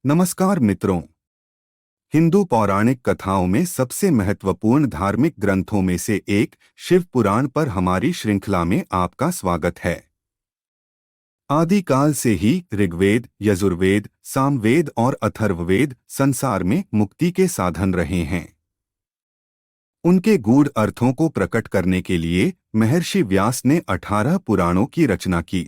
नमस्कार मित्रों। हिंदू पौराणिक कथाओं में सबसे महत्वपूर्ण धार्मिक ग्रंथों में से एक शिव पुराण पर हमारी श्रृंखला में आपका स्वागत है। आदिकाल से ही ऋग्वेद, यजुर्वेद, सामवेद और अथर्ववेद संसार में मुक्ति के साधन रहे हैं। उनके गूढ़ अर्थों को प्रकट करने के लिए महर्षि व्यास ने 18 पुराणों की रचना की।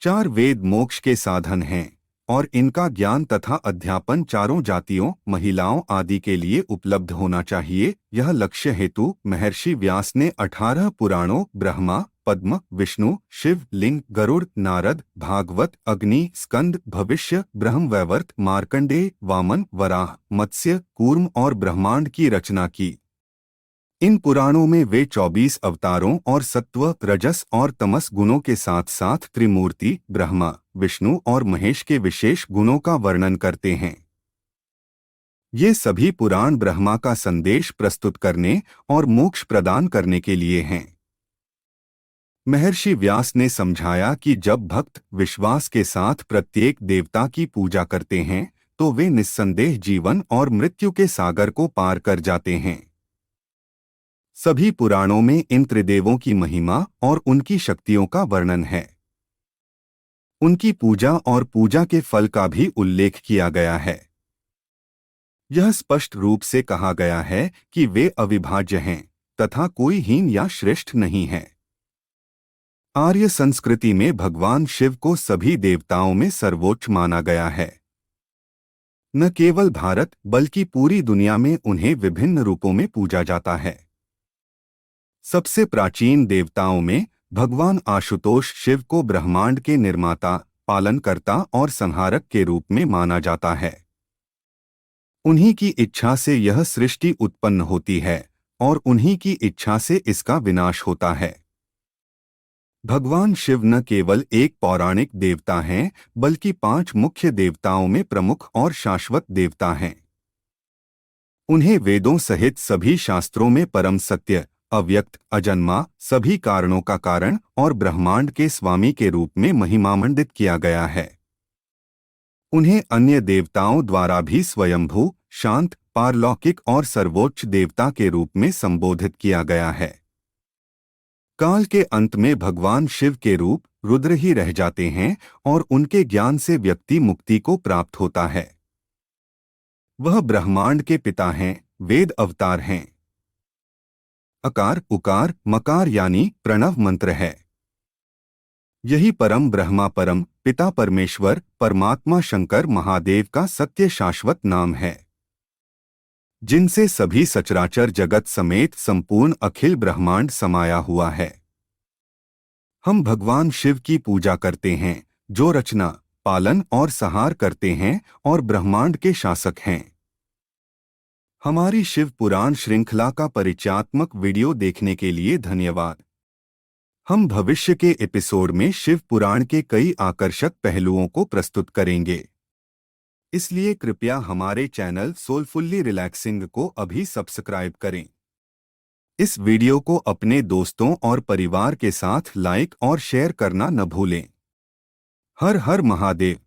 4 वेद मोक्ष के साधन हैं और इनका ज्ञान तथा अध्यापन चारों जातियों, महिलाओं आदि के लिए उपलब्ध होना चाहिए। यह लक्ष्य हेतु महर्षि व्यास ने 18 पुराणों ब्रह्मा, पद्म, विष्णु, शिव, लिंग, गरुड़, नारद, भागवत, अग्नि, स्कंद, भविष्य, ब्रह्मवैवर्त, मार्कंडेय, वामन, वराह, मत्स्य, कूर्म और ब्रह्मांड की रचना की। इन पुराणों में वे 24 अवतारों और सत्व, रजस और तमस गुणों के साथ साथ त्रिमूर्ति ब्रह्मा, विष्णु और महेश के विशेष गुणों का वर्णन करते हैं। ये सभी पुराण ब्रह्मा का संदेश प्रस्तुत करने और मोक्ष प्रदान करने के लिए हैं। महर्षि व्यास ने समझाया कि जब भक्त विश्वास के साथ प्रत्येक देवता की पूजा करते हैं तो वे निस्संदेह जीवन और मृत्यु के सागर को पार कर जाते हैं। सभी पुराणों में इन त्रिदेवों की महिमा और उनकी शक्तियों का वर्णन है। उनकी पूजा और पूजा के फल का भी उल्लेख किया गया है। यह स्पष्ट रूप से कहा गया है कि वे अविभाज्य हैं तथा कोई हीन या श्रेष्ठ नहीं है। आर्य संस्कृति में भगवान शिव को सभी देवताओं में सर्वोच्च माना गया है। न केवल भारत बल्कि पूरी दुनिया में उन्हें विभिन्न रूपों में पूजा जाता है। सबसे प्राचीन देवताओं में भगवान आशुतोष शिव को ब्रह्मांड के निर्माता, पालनकर्ता और संहारक के रूप में माना जाता है। उन्हीं की इच्छा से यह सृष्टि उत्पन्न होती है और उन्हीं की इच्छा से इसका विनाश होता है। भगवान शिव न केवल एक पौराणिक देवता हैं बल्कि 5 मुख्य देवताओं में प्रमुख और शाश्वत देवता हैं। उन्हें वेदों सहित सभी शास्त्रों में परम सत्य, अव्यक्त, अजन्मा, सभी कारणों का कारण और ब्रह्मांड के स्वामी के रूप में महिमामंडित किया गया है। उन्हें अन्य देवताओं द्वारा भी स्वयंभू, शांत, पारलौकिक और सर्वोच्च देवता के रूप में संबोधित किया गया है। काल के अंत में भगवान शिव के रूप रुद्र ही रह जाते हैं और उनके ज्ञान से व्यक्ति मुक्ति को प्राप्त होता है। वह ब्रह्मांड के पिता हैं, वेद अवतार हैं। अकार, उकार, मकार यानी प्रणव मंत्र है। यही परम ब्रह्मा, परम पिता परमेश्वर, परमात्मा शंकर महादेव का सत्य शाश्वत नाम है, जिनसे सभी सचराचर जगत समेत संपूर्ण अखिल ब्रह्मांड समाया हुआ है। हम भगवान शिव की पूजा करते हैं, जो रचना, पालन और संहार करते हैं और ब्रह्मांड के शासक हैं। हमारी शिव पुराण श्रृंखला का परिचयात्मक वीडियो देखने के लिए धन्यवाद। हम भविष्य के एपिसोड में शिव पुराण के कई आकर्षक पहलुओं को प्रस्तुत करेंगे, इसलिए कृपया हमारे चैनल सोलफुल्ली रिलैक्सिंग को अभी सब्सक्राइब करें। इस वीडियो को अपने दोस्तों और परिवार के साथ लाइक और शेयर करना न भूलें। हर हर महादेव।